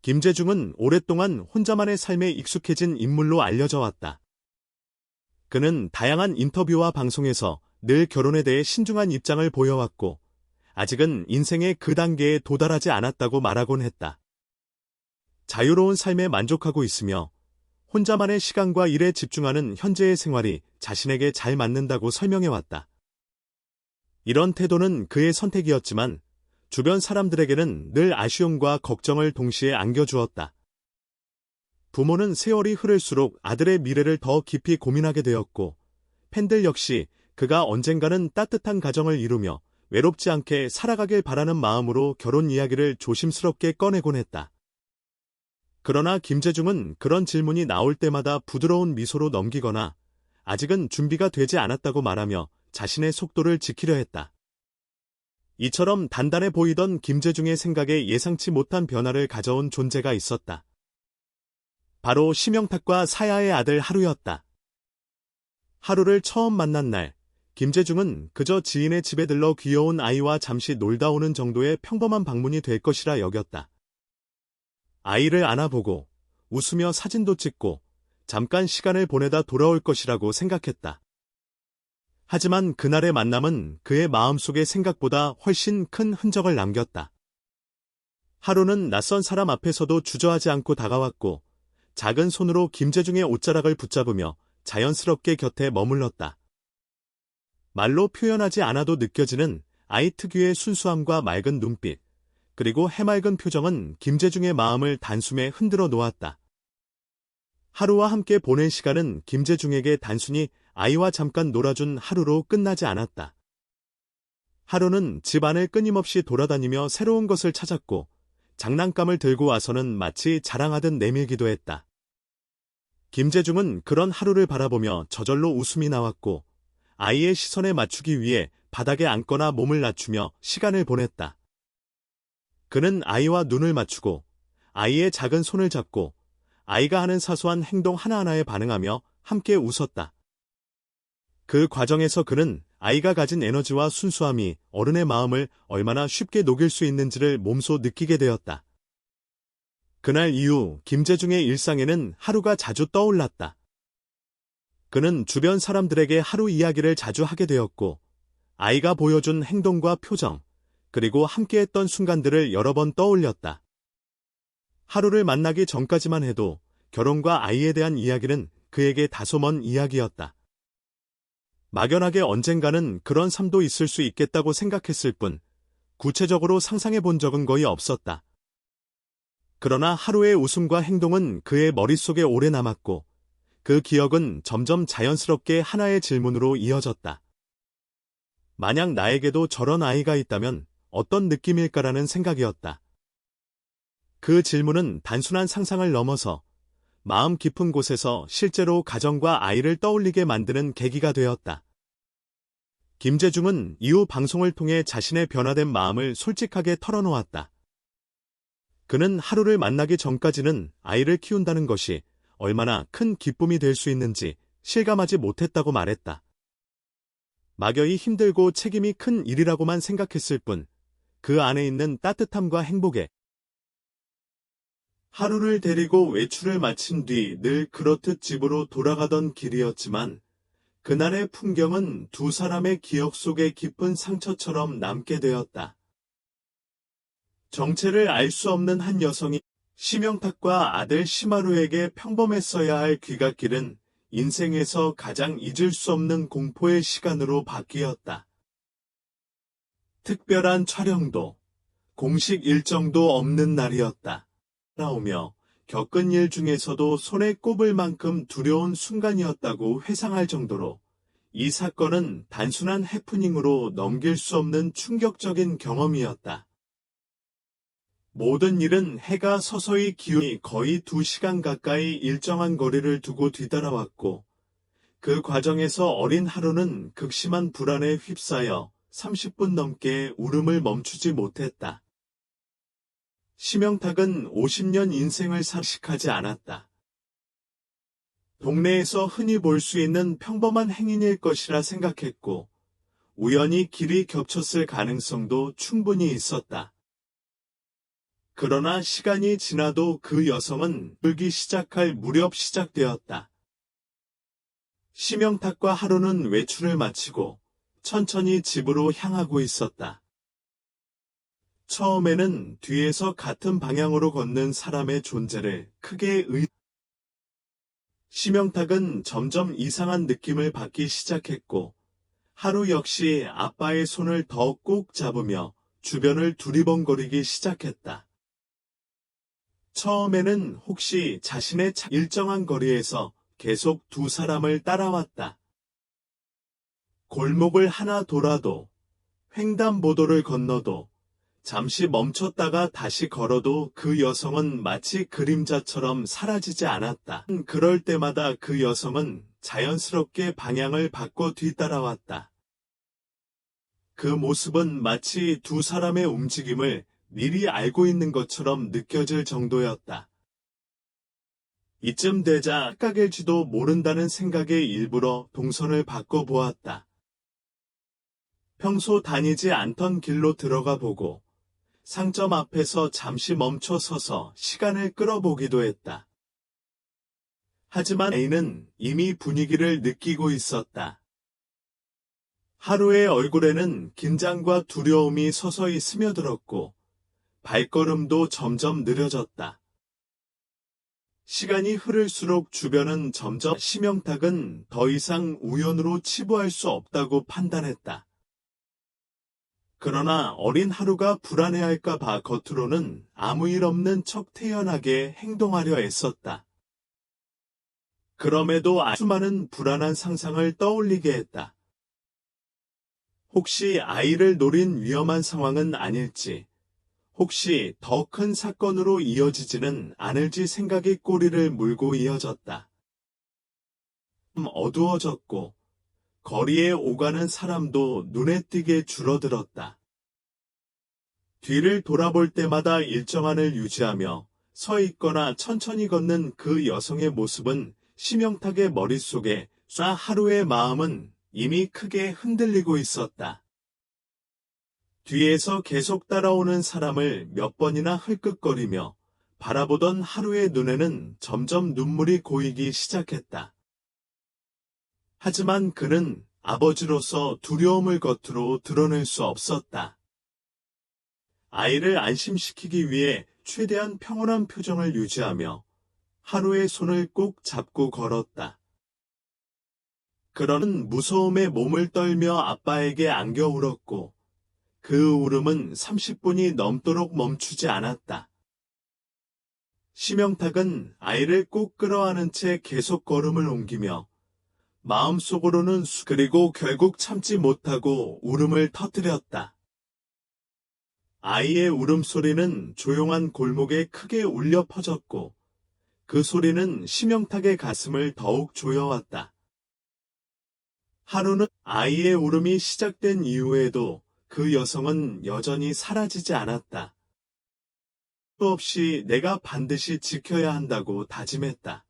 김재중은 오랫동안 혼자만의 삶에 익숙해진 인물로 알려져 왔다. 그는 다양한 인터뷰와 방송에서 늘 결혼에 대해 신중한 입장을 보여왔고, 아직은 인생의 그 단계에 도달하지 않았다고 말하곤 했다. 자유로운 삶에 만족하고 있으며 혼자만의 시간과 일에 집중하는 현재의 생활이 자신에게 잘 맞는다고 설명해왔다. 이런 태도는 그의 선택이었지만 주변 사람들에게는 늘 아쉬움과 걱정을 동시에 안겨주었다. 부모는 세월이 흐를수록 아들의 미래를 더 깊이 고민하게 되었고, 팬들 역시 그가 언젠가는 따뜻한 가정을 이루며 외롭지 않게 살아가길 바라는 마음으로 결혼 이야기를 조심스럽게 꺼내곤 했다. 그러나 김재중은 그런 질문이 나올 때마다 부드러운 미소로 넘기거나 아직은 준비가 되지 않았다고 말하며 자신의 속도를 지키려 했다. 이처럼 단단해 보이던 김재중의 생각에 예상치 못한 변화를 가져온 존재가 있었다. 바로 심영탁과 사야의 아들 하루였다. 하루를 처음 만난 날, 김재중은 그저 지인의 집에 들러 귀여운 아이와 잠시 놀다 오는 정도의 평범한 방문이 될 것이라 여겼다. 아이를 안아보고 웃으며 사진도 찍고 잠깐 시간을 보내다 돌아올 것이라고 생각했다. 하지만 그날의 만남은 그의 마음속의 생각보다 훨씬 큰 흔적을 남겼다. 하루는 낯선 사람 앞에서도 주저하지 않고 다가왔고, 작은 손으로 김재중의 옷자락을 붙잡으며 자연스럽게 곁에 머물렀다. 말로 표현하지 않아도 느껴지는 아이 특유의 순수함과 맑은 눈빛, 그리고 해맑은 표정은 김재중의 마음을 단숨에 흔들어 놓았다. 하루와 함께 보낸 시간은 김재중에게 단순히 아이와 잠깐 놀아준 하루로 끝나지 않았다. 하루는 집 안을 끊임없이 돌아다니며 새로운 것을 찾았고, 장난감을 들고 와서는 마치 자랑하듯 내밀기도 했다. 김재중은 그런 하루를 바라보며 저절로 웃음이 나왔고, 아이의 시선에 맞추기 위해 바닥에 앉거나 몸을 낮추며 시간을 보냈다. 그는 아이와 눈을 맞추고 아이의 작은 손을 잡고 아이가 하는 사소한 행동 하나하나에 반응하며 함께 웃었다. 그 과정에서 그는 아이가 가진 에너지와 순수함이 어른의 마음을 얼마나 쉽게 녹일 수 있는지를 몸소 느끼게 되었다. 그날 이후 김재중의 일상에는 하루가 자주 떠올랐다. 그는 주변 사람들에게 하루 이야기를 자주 하게 되었고, 아이가 보여준 행동과 표정, 그리고 함께했던 순간들을 여러 번 떠올렸다. 하루를 만나기 전까지만 해도 결혼과 아이에 대한 이야기는 그에게 다소 먼 이야기였다. 막연하게 언젠가는 그런 삶도 있을 수 있겠다고 생각했을 뿐, 구체적으로 상상해 본 적은 거의 없었다. 그러나 하루의 웃음과 행동은 그의 머릿속에 오래 남았고, 그 기억은 점점 자연스럽게 하나의 질문으로 이어졌다. 만약 나에게도 저런 아이가 있다면 어떤 느낌일까라는 생각이었다. 그 질문은 단순한 상상을 넘어서 마음 깊은 곳에서 실제로 가정과 아이를 떠올리게 만드는 계기가 되었다. 김재중은 이후 방송을 통해 자신의 변화된 마음을 솔직하게 털어놓았다. 그는 하루를 만나기 전까지는 아이를 키운다는 것이 얼마나 큰 기쁨이 될 수 있는지 실감하지 못했다고 말했다. 막연히 힘들고 책임이 큰 일이라고만 생각했을 뿐, 그 안에 있는 따뜻함과 행복에 하루를 데리고 외출을 마친 뒤 늘 그렇듯 집으로 돌아가던 길이었지만, 그날의 풍경은 두 사람의 기억 속에 깊은 상처처럼 남게 되었다. 정체를 알 수 없는 한 여성이 심영탁과 아들 심하루에게 평범했어야 할 귀갓길은 인생에서 가장 잊을 수 없는 공포의 시간으로 바뀌었다. 특별한 촬영도, 공식 일정도 없는 날이었다. 나오며 겪은 일 중에서도 손에 꼽을 만큼 두려운 순간이었다고 회상할 정도로 이 사건은 단순한 해프닝으로 넘길 수 없는 충격적인 경험이었다. 모든 일은 해가 서서히 기울이 거의 2시간 가까이 일정한 거리를 두고 뒤따라왔고, 그 과정에서 어린 하루는 극심한 불안에 휩싸여 30분 넘게 울음을 멈추지 못했다. 심영탁은 50년 인생을 상식하지 않았다. 동네에서 흔히 볼 수 있는 평범한 행인일 것이라 생각했고, 우연히 길이 겹쳤을 가능성도 충분히 있었다. 그러나 시간이 지나도 그 여성은 울기 시작할 무렵 시작되었다. 심영탁과 하루는 외출을 마치고 천천히 집으로 향하고 있었다. 처음에는 뒤에서 같은 방향으로 걷는 사람의 존재를 크게 심영탁은 점점 이상한 느낌을 받기 시작했고, 하루 역시 아빠의 손을 더 꼭 잡으며 주변을 두리번거리기 시작했다. 처음에는 혹시 자신의 일정한 거리에서 계속 두 사람을 따라왔다. 골목을 하나 돌아도, 횡단보도를 건너도, 잠시 멈췄다가 다시 걸어도 그 여성은 마치 그림자처럼 사라지지 않았다. 그럴 때마다 그 여성은 자연스럽게 방향을 바꿔 뒤따라왔다. 그 모습은 마치 두 사람의 움직임을 미리 알고 있는 것처럼 느껴질 정도였다. 이쯤 되자 착각일지도 모른다는 생각에 일부러 동선을 바꿔보았다. 평소 다니지 않던 길로 들어가 보고 상점 앞에서 잠시 멈춰 서서 시간을 끌어보기도 했다. 하지만 A는 이미 분위기를 느끼고 있었다. 하루의 얼굴에는 긴장과 두려움이 서서히 스며들었고 발걸음도 점점 느려졌다. 시간이 흐를수록 주변은 점점 심영탁은 더 이상 우연으로 치부할 수 없다고 판단했다. 그러나 어린 하루가 불안해할까 봐 겉으로는 아무 일 없는 척 태연하게 행동하려 애썼다. 그럼에도 수많은 불안한 상상을 떠올리게 했다. 혹시 아이를 노린 위험한 상황은 아닐지, 혹시 더 큰 사건으로 이어지지는 않을지 생각이 꼬리를 물고 이어졌다. 어두워졌고 거리에 오가는 사람도 눈에 띄게 줄어들었다. 뒤를 돌아볼 때마다 일정한을 유지하며 서 있거나 천천히 걷는 그 여성의 모습은 심영탁의 머릿속에 하루의 마음은 이미 크게 흔들리고 있었다. 뒤에서 계속 따라오는 사람을 몇 번이나 흘끗거리며 바라보던 하루의 눈에는 점점 눈물이 고이기 시작했다. 하지만 그는 아버지로서 두려움을 겉으로 드러낼 수 없었다. 아이를 안심시키기 위해 최대한 평온한 표정을 유지하며 하루의 손을 꼭 잡고 걸었다. 그러는 무서움에 몸을 떨며 아빠에게 안겨 울었고 그 울음은 30분이 넘도록 멈추지 않았다. 심영탁은 아이를 꼭 끌어안은 채 계속 걸음을 옮기며 마음속으로는 그리고 결국 참지 못하고 울음을 터뜨렸다. 아이의 울음소리는 조용한 골목에 크게 울려 퍼졌고 그 소리는 심영탁의 가슴을 더욱 조여왔다. 하루는 아이의 울음이 시작된 이후에도 그 여성은 여전히 사라지지 않았다. 또 없이 내가 반드시 지켜야 한다고 다짐했다.